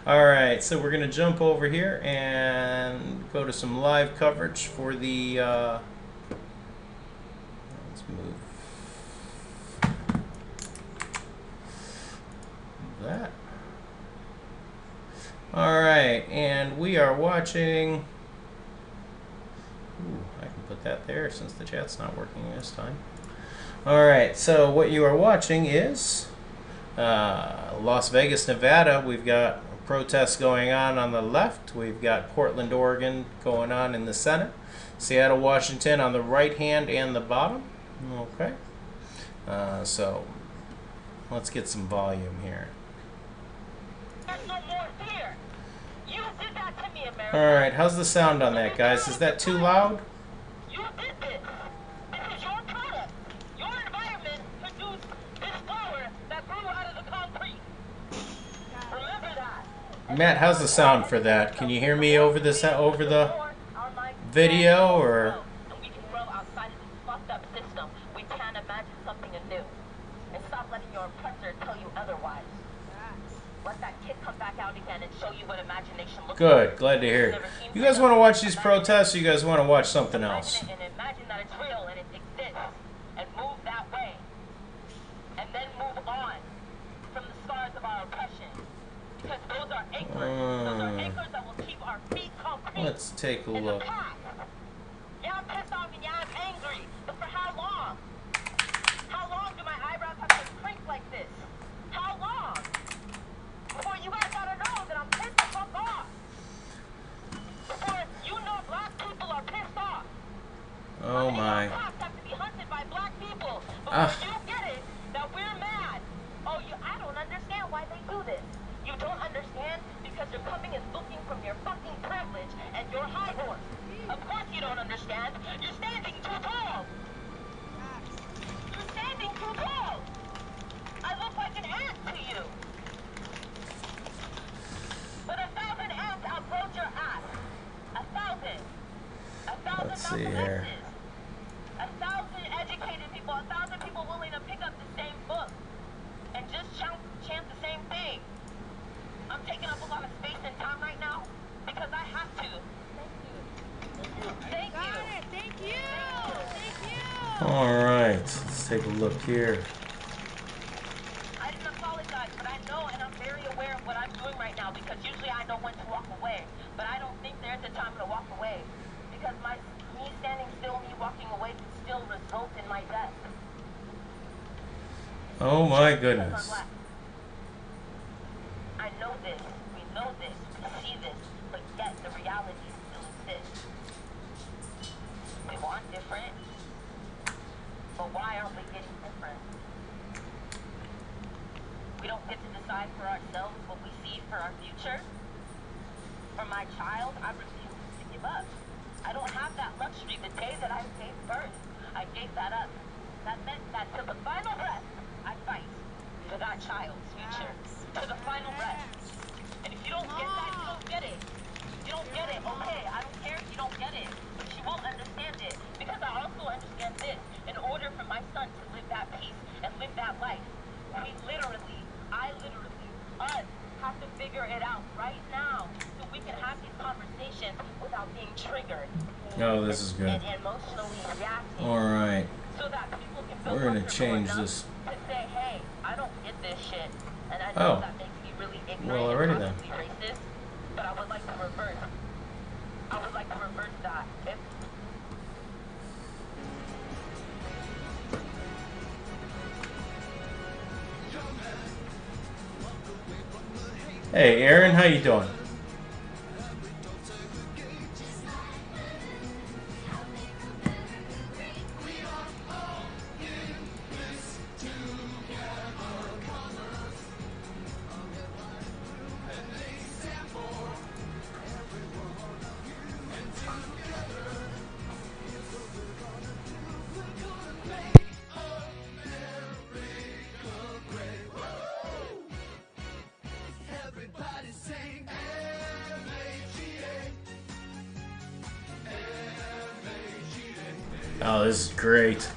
Alright, so we're going to jump over here and go to some live coverage for the... let's move that. Alright, and we are watching... Ooh, I can put that there since the chat's not working this time. Alright, so what you are watching is Las Vegas, Nevada. We've got protests going on the left. We've got Portland, Oregon going on in the center. Seattle, Washington on the right hand and the bottom. Okay. So let's get some volume here. There's no more fear. You did that to me, America. Alright, how's the sound on that, guys? Is that too loud? You did this. This is your product. Your environment produced this flower that grew out of the concrete. Remember that. Matt, how's the sound for that? Can you hear me over the video or? We can grow outside of this fucked up system. We can't imagine something anew. And stop letting your oppressor tell you otherwise. Let that kid come back out again and show you what imagination looks like. Good, glad to hear it. You guys want to watch these protests or you guys want to watch something else? Imagine it and imagine that it's real and it exists. And move that way. And then move on from the scars of our oppression. Because those are anchors. Those are anchors that will keep our feet concrete. Let's take a look. Yeah, I'm pissed off and yeah, I'm angry. But for how long? How long do my eyebrows have to shrink like this? How long? Before you guys gotta know that I'm pissed the fuck off. Before you know black people are pissed off. Oh my. Cops have to be hunted by black people. Before you get it, that we're mad. Oh, I don't understand why they do this. You don't understand because you're coming and looking from your fucking privilege and your high horse. Of course you don't understand. You're standing too tall. You're standing too tall. I look like an ant to you. But 1,000 ants outgrow your ass. 1,000. 1,000 Let's see here. 1,000 educated people. 1,000 people willing to pick up the same book and just chant the same thing. I'm taking up a lot of space and time right now because I have to. Thank you. Thank you. Thank you. Alright, let's take a look here. I didn't apologize, but I know and I'm very aware of what I'm doing right now because usually I know when to walk away. But I don't think there's a time to walk away because me standing still, me walking away could still result in my death. Oh my goodness. I know this, we know this, we see this, but yet the reality still exists. We want different, but why aren't we getting different? We don't get to decide for ourselves what we see for our future. For my child, I refuse to give up. I don't have that luxury. The day that I gave birth, I gave that up. That meant that to the final breath, I fight for that child's future. To the final breath. And if you don't get that, you don't get it. You don't get it, okay. I don't care if you don't get it. But you won't understand it. Because I also understand this. In order for my son to live that peace and live that life, us have to figure it out right now so we can have these conversations without being triggered. Oh, this is good. And emotionally reacting. Alright. So that people can feel We're going to comfortable change enough this. to say, hey, I don't get this shit. Oh. Well, already then. But I would like to revert. That. Hey, Aaron, how you doing? Oh, this is great.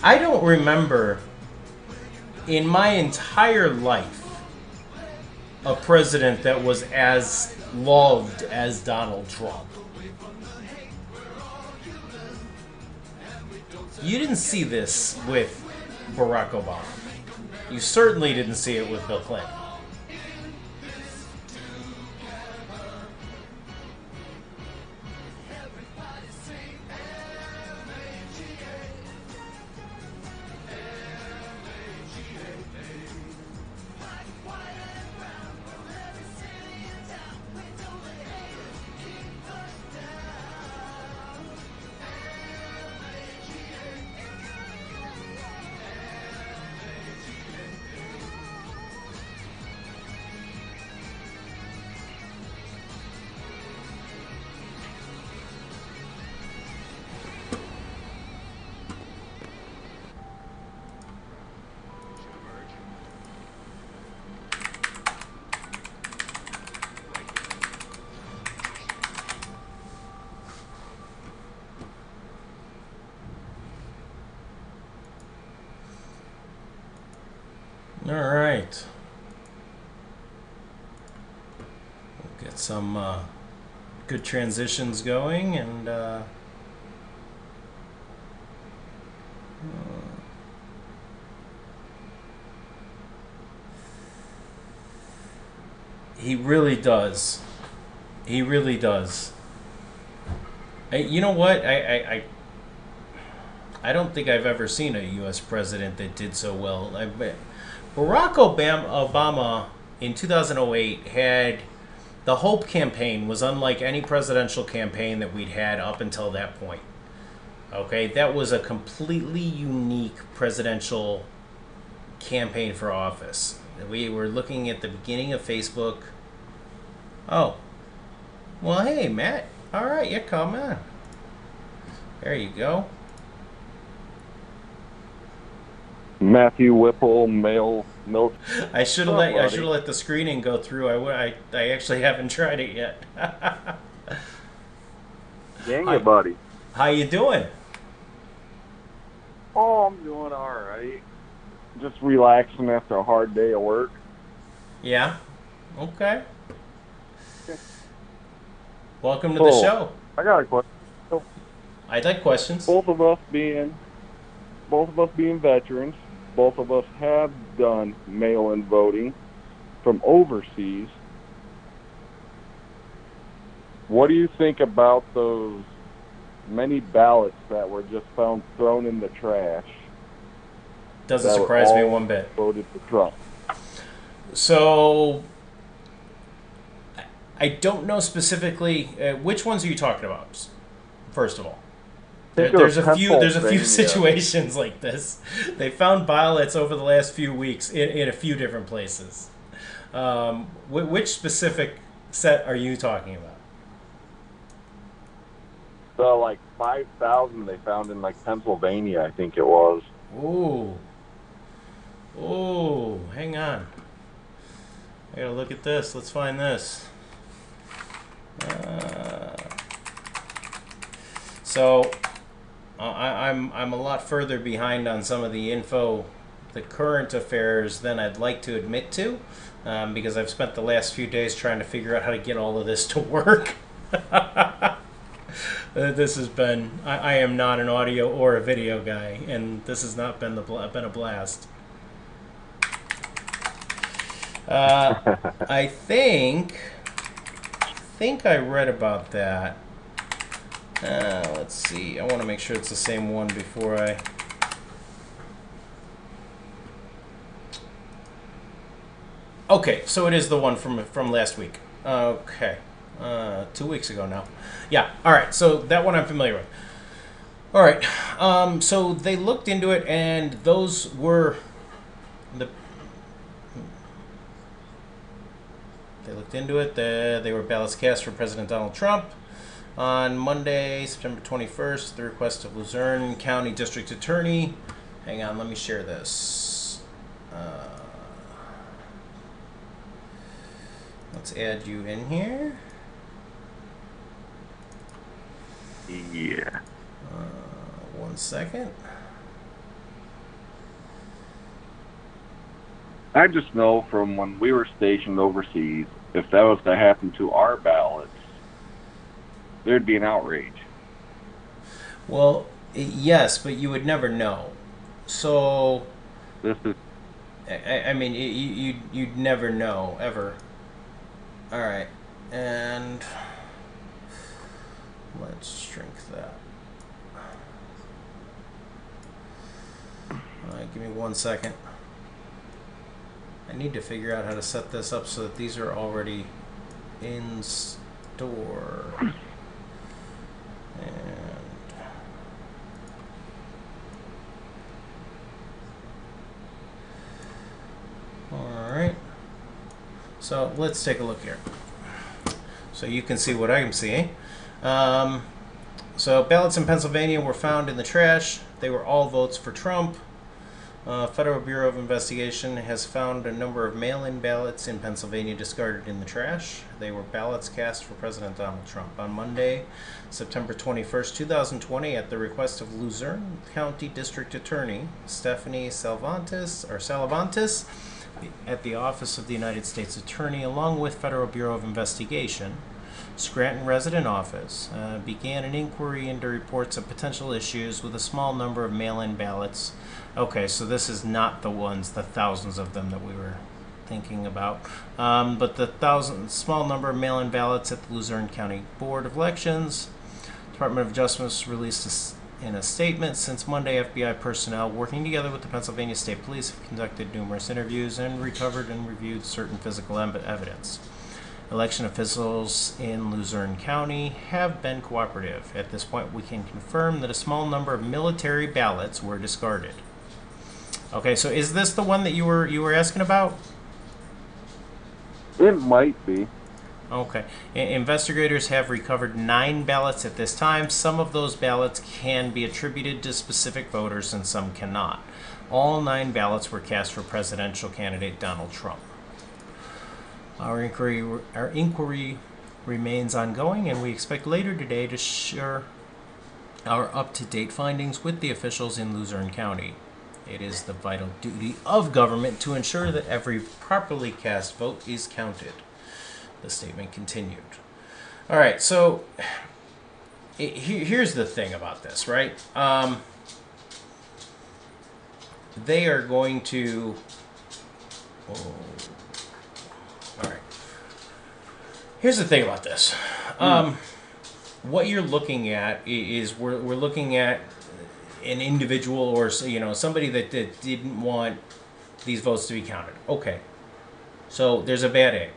I don't remember in my entire life a president that was as loved as Donald Trump. You didn't see this with Barack Obama. You certainly didn't see it with Bill Clinton. All right. We'll get some good transitions going, and he really does. He really does. You know what? I don't think I've ever seen a U.S. president that did so well. Barack Obama in 2008 had the Hope campaign was unlike any presidential campaign that we'd had up until that point. Okay, that was a completely unique presidential campaign for office. We were looking at the beginning of Facebook. Oh, well, hey, Matt. All right, yeah, come on. There you go. Matthew Whipple, male milk. I should have let the screening go through. I actually haven't tried it yet. Dang it, buddy. How you doing? Oh, I'm doing all right. Just relaxing after a hard day of work. Yeah. Okay. Welcome to the show. I got a question. I'd like questions. Both of us being veterans, both of us have done mail-in voting from overseas. What do you think about those many ballots that were just found thrown in the trash? Doesn't surprise me one bit. Voted for Trump. So, I don't know specifically which ones are you talking about. First of all, there's a few situations like this. They found ballots over the last few weeks in a few different places. Which specific set are you talking about? So, like 5,000 they found in like Pennsylvania, I think it was. Ooh, hang on. I gotta look at this. Let's find this. So I'm a lot further behind on some of the info, the current affairs, than I'd like to admit to, because I've spent the last few days trying to figure out how to get all of this to work. This has been, I am not an audio or a video guy, and this has not been been a blast. I think I read about that. Let's see. I want to make sure it's the same one before I. Okay, so it is the one from last week. Okay, 2 weeks ago now. Yeah. All right. So that one I'm familiar with. All right. So they looked into it, and those were the. They looked into it. They were ballots cast for President Donald Trump on Monday, September 21st, the request of Luzerne County District Attorney. Hang on, let me share this. Let's add you in here. Yeah. 1 second. I just know from when we were stationed overseas, if that was to happen to our ballots, there'd be an outrage. Well, yes, but you would never know. So, This is I mean, you'd never know, ever. All right, and let's shrink that. All right, give me 1 second. I need to figure out how to set this up so that these are already in store. And all right. So let's take a look here. So you can see what I'm seeing. So ballots in Pennsylvania were found in the trash. They were all votes for Trump. Federal Bureau of Investigation has found a number of mail-in ballots in Pennsylvania discarded in the trash. They were ballots cast for President Donald Trump on Monday, September 21st, 2020, at the request of Luzerne County District Attorney Stephanie Salavantis, at the Office of the United States Attorney, along with Federal Bureau of Investigation. Scranton resident office began an inquiry into reports of potential issues with a small number of mail-in ballots. Okay, so this is not the thousands of them that we were thinking about, but the small number of mail-in ballots at the Luzerne County Board of Elections. Department of Justice released in a statement, since Monday, FBI personnel working together with the Pennsylvania State Police have conducted numerous interviews and recovered and reviewed certain physical evidence. Election officials in Luzerne County have been cooperative. At this point, we can confirm that a small number of military ballots were discarded. Okay, so is this the one that you were asking about? it might be. Okay. Investigators have recovered 9 ballots at this time. Some of those ballots can be attributed to specific voters and some cannot. All 9 ballots were cast for presidential candidate Donald Trump. Our inquiry remains ongoing, and we expect later today to share our up-to-date findings with the officials in Luzerne County. It is the vital duty of government to ensure that every properly cast vote is counted. The statement continued. All right, so here's the thing about this, right? They are going to... Oh. All right. Here's the thing about this. What you're looking at is we're looking at an individual or somebody that didn't want these votes to be counted. Okay. So there's a bad egg.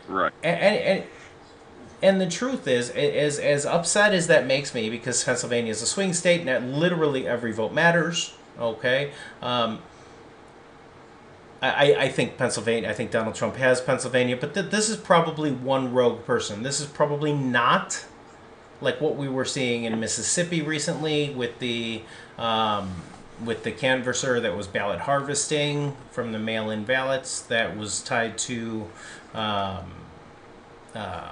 Right. And the truth is, as upset as that makes me, because Pennsylvania is a swing state and that literally every vote matters, okay? I think Pennsylvania, I think Donald Trump has Pennsylvania, but this is probably one rogue person. This is probably not like what we were seeing in Mississippi recently with the with the canvasser that was ballot harvesting from the mail-in ballots that was tied to Congresswoman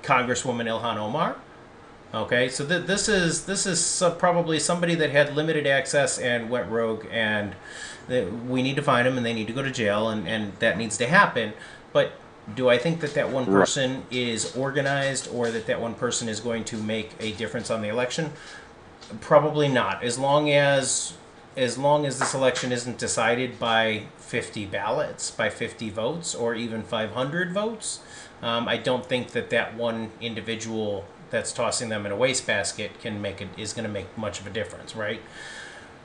Ilhan Omar. Okay, so this is probably somebody that had limited access and went rogue, and we need to find them, and they need to go to jail, and that needs to happen. But do I think that one person is organized, or that one person is going to make a difference on the election? Probably not. As long as this election isn't decided by 50 ballots, by 50 votes, or even 500 votes, I don't think that one individual that's tossing them in a wastebasket is going to make much of a difference, right?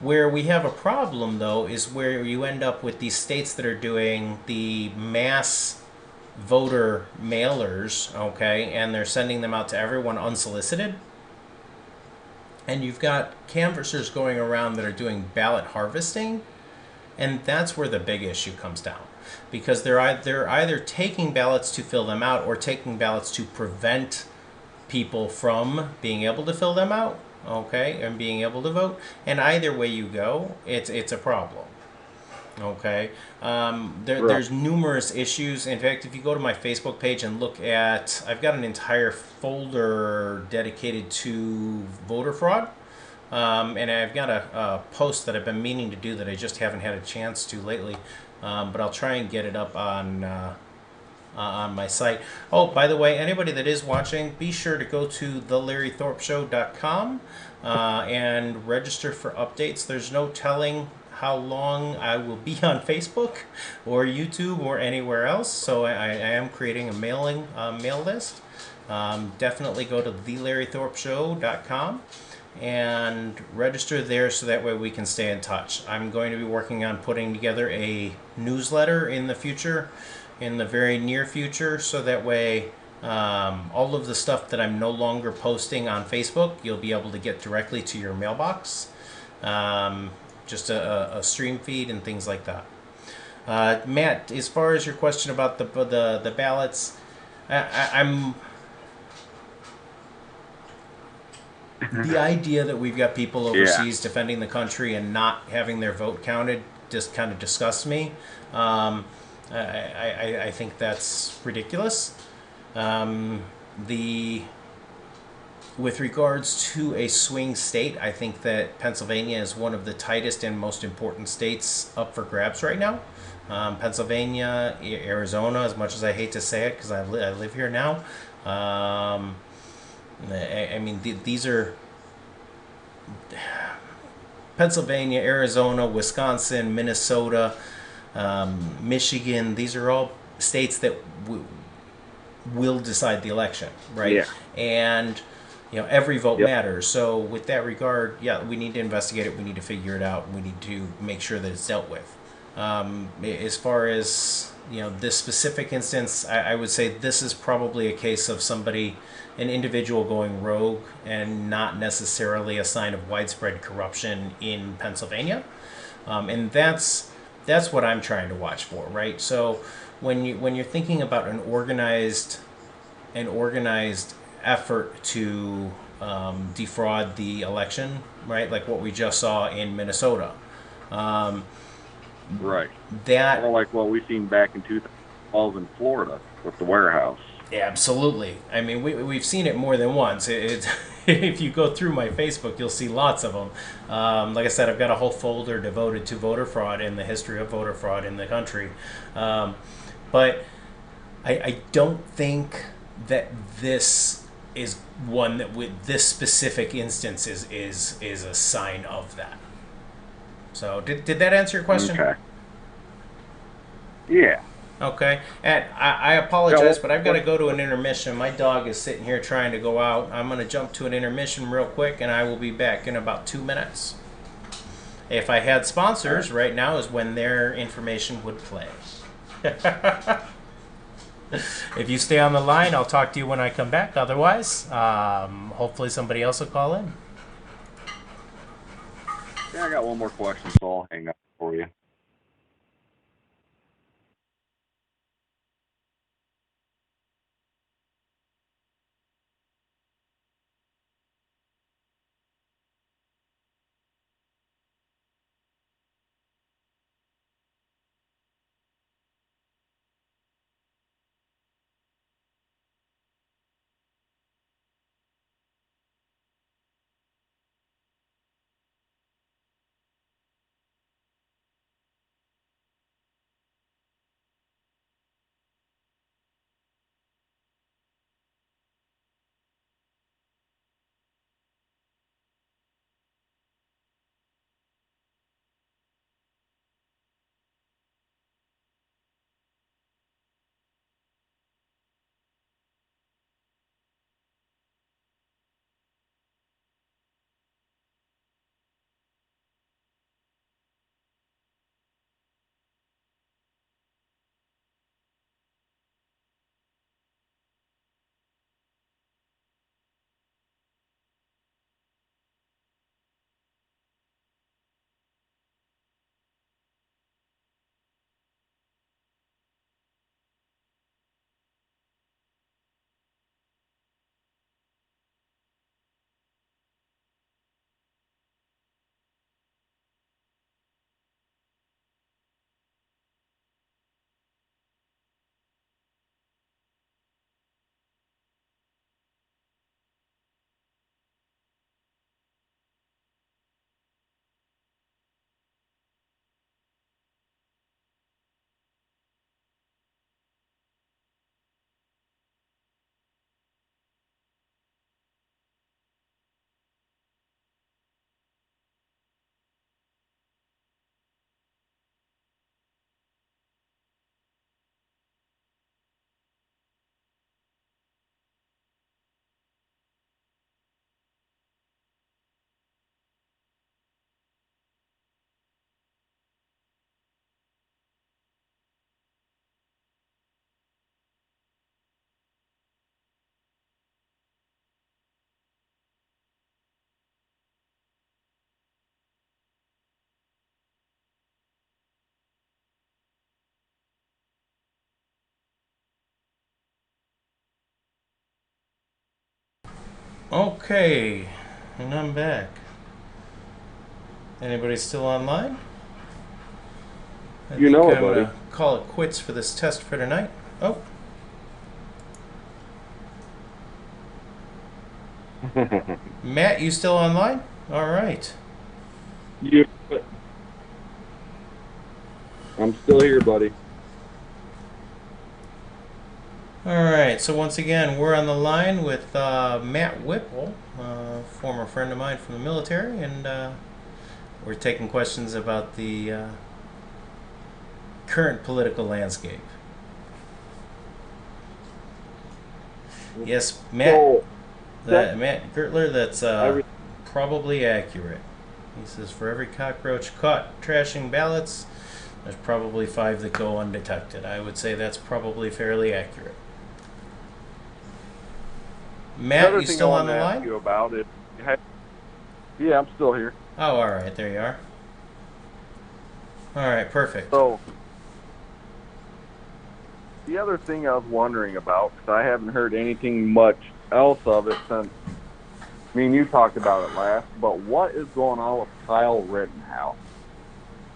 Where we have a problem, though, is where you end up with these states that are doing the mass voter mailers, okay, and they're sending them out to everyone unsolicited. And you've got canvassers going around that are doing ballot harvesting, and that's where the big issue comes down, because they're either taking ballots to fill them out or taking ballots to prevent people from being able to fill them out, okay, and being able to vote. And either way you go, it's a problem. Okay, there's numerous issues. In fact, if you go to my Facebook page and look at, I've got an entire folder dedicated to voter fraud, and I've got a post that I've been meaning to do that I just haven't had a chance to lately, but I'll try and get it up on my site. Oh, by the way, anybody that is watching, be sure to go to thelarrythorpeshow.com and register for updates. There's no telling how long I will be on Facebook or YouTube or anywhere else, so I am creating a mail list. Definitely go to thelarrythorpeshow.com and register there, so that way we can stay in touch. I'm going to be working on putting together a newsletter in the future, in the very near future, so that way all of the stuff that I'm no longer posting on Facebook, you'll be able to get directly to your mailbox. Just a stream feed and things like that. Matt, as far as your question about the ballots, I'm the idea that we've got people overseas defending the country and not having their vote counted just kind of disgusts me. I think that's ridiculous. With regards to a swing state, I think that Pennsylvania is one of the tightest and most important states up for grabs right now. Pennsylvania, Arizona, as much as I hate to say it because I live here now. These are Pennsylvania, Arizona, Wisconsin, Minnesota, Michigan. These are all states that will decide the election, right? Yeah. And every vote matters. So with that regard, we need to investigate it. We need to figure it out. We need to make sure that it's dealt with. As far as this specific instance, I would say this is probably a case of an individual going rogue, and not necessarily a sign of widespread corruption in Pennsylvania. And that's what I'm trying to watch for, right? So when you're thinking about an organized effort to defraud the election, right? Like what we just saw in Minnesota. Right. That, or like what we seen back in 2012 in Florida with the warehouse. Absolutely. I mean, we've seen it more than once. If you go through my Facebook, you'll see lots of them. Like I said, I've got a whole folder devoted to voter fraud and the history of voter fraud in the country. But I don't think that this is one that with this specific instance is a sign of that. So did that answer your question? Okay. Yeah. Okay. And I apologize, but I've got to go to an intermission. My dog is sitting here trying to go out. I'm going to jump to an intermission real quick, and I will be back in about 2 minutes. If I had sponsors, right now is when their information would play. If you stay on the line, I'll talk to you when I come back. Otherwise, hopefully somebody else will call in. Yeah, I got one more question, so I'll hang up for you. Okay, and I'm back. Anybody still online? I You know it, I'm buddy. gonna call it quits for this test for tonight. Oh, Matt, you still online? All right. You. I'm still here, buddy. All right. So once again, we're on the line with Matt Whipple, former friend of mine from the military, and we're taking questions about the current political landscape. Yes, Matt. So, Matt Gertler, that's probably accurate. He says for every cockroach caught trashing ballots, there's probably 5 that go undetected. I would say that's probably fairly accurate. Matt, you still on the line? You about it. Yeah, I'm still here. Oh, all right, there you are. All right, perfect. So, the other thing I was wondering about, because I haven't heard anything much else of it since me and you talked about it last, but what is going on with Kyle Rittenhouse?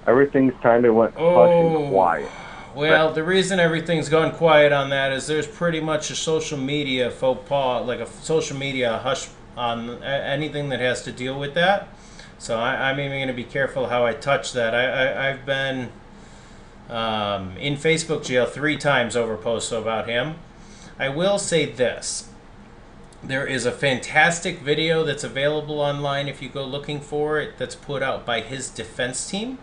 Everything's kind of went hush and quiet. Well, the reason everything's gone quiet on that is there's pretty much a social media faux pas, like a social media hush on anything that has to deal with that. So I'm even going to be careful how I touch that. I've been in Facebook jail 3 times over posts about him. I will say this. There is a fantastic video that's available online if you go looking for it that's put out by his defense team.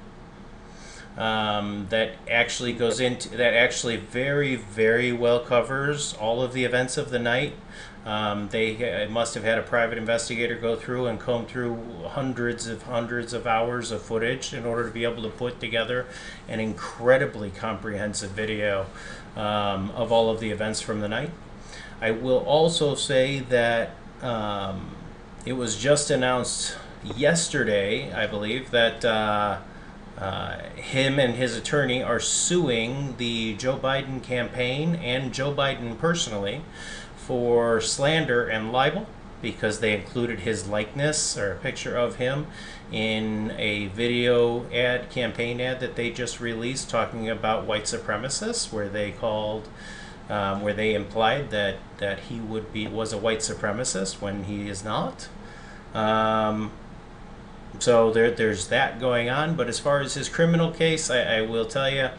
That actually goes into that actually very, very well covers all of the events of the night. They must have had a private investigator go through and comb through hundreds of hours of footage in order to be able to put together an incredibly comprehensive video of all of the events from the night. I will also say that it was just announced yesterday, I believe, that him and his attorney are suing the Joe Biden campaign and Joe Biden personally for slander and libel because they included his likeness or a picture of him in a video ad, campaign ad that they just released talking about white supremacists, where they implied that he was a white supremacist when he is not. So there's that going on. But as far as his criminal case, I will tell you,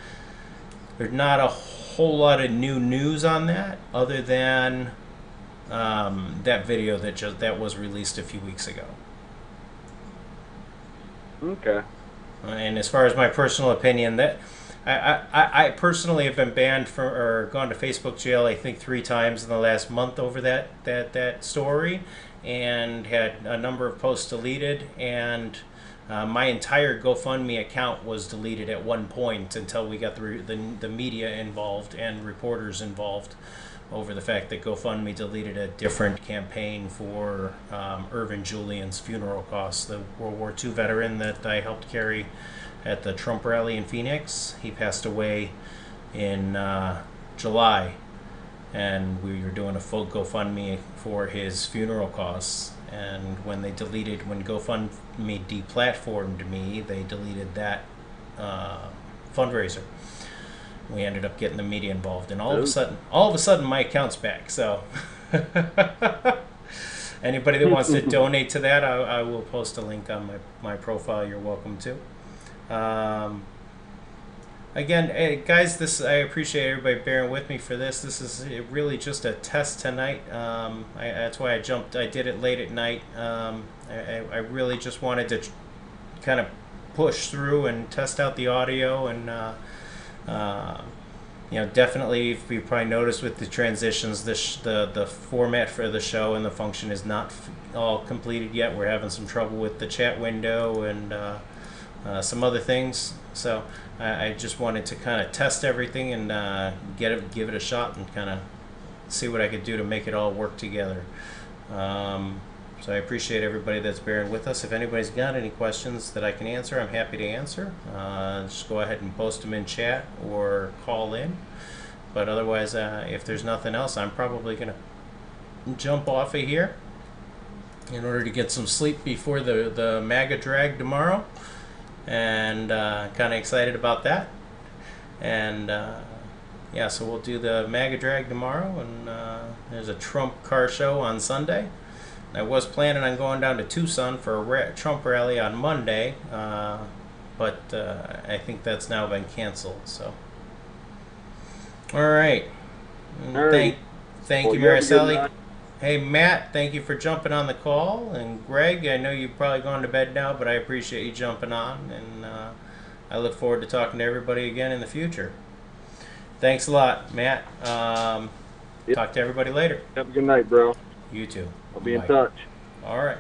there's not a whole lot of new news on that, other than that video that was released a few weeks ago. Okay. And as far as my personal opinion, that I personally have been banned or gone to Facebook jail, I think 3 times in the last month over that story, and had a number of posts deleted, and my entire GoFundMe account was deleted at one point until we got the media involved and reporters involved over the fact that GoFundMe deleted a different campaign for Irvin Julian's funeral costs, the World War II veteran that I helped carry at the Trump rally in Phoenix. He passed away in July, and we were doing a full GoFundMe for his funeral costs. And when GoFundMe deplatformed me, they deleted that fundraiser. We ended up getting the media involved, and all of a sudden, my account's back. So, anybody that wants to donate to that, I will post a link on my profile. You're welcome to. Again, hey, guys, I appreciate everybody bearing with me for this. This is really just a test tonight. That's why I did it late at night. I really just wanted to kind of push through and test out the audio, and definitely, if you probably noticed with the transitions, the format for the show and the function is not all completed yet. We're having some trouble with the chat window and some other things. So I just wanted to kind of test everything and give it a shot and kind of see what I could do to make it all work together. So I appreciate everybody that's bearing with us. If anybody's got any questions that I can answer, I'm happy to answer. Just go ahead and post them in chat or call in. But otherwise, if there's nothing else, I'm probably going to jump off of here in order to get some sleep before the MAGA drag tomorrow, and kind of excited about that. And yeah, so we'll do the MAGA drag tomorrow, and there's a Trump car show on Sunday. I was planning on going down to Tucson for a Trump rally on Monday, but I think that's now been canceled. So, all right. Thank you, Maricelli. Hey, Matt, thank you for jumping on the call. And Greg, I know you've probably gone to bed now, but I appreciate you jumping on. And I look forward to talking to everybody again in the future. Thanks a lot, Matt. Talk to everybody later. Have a good night, bro. You too. I'll be in touch. All right.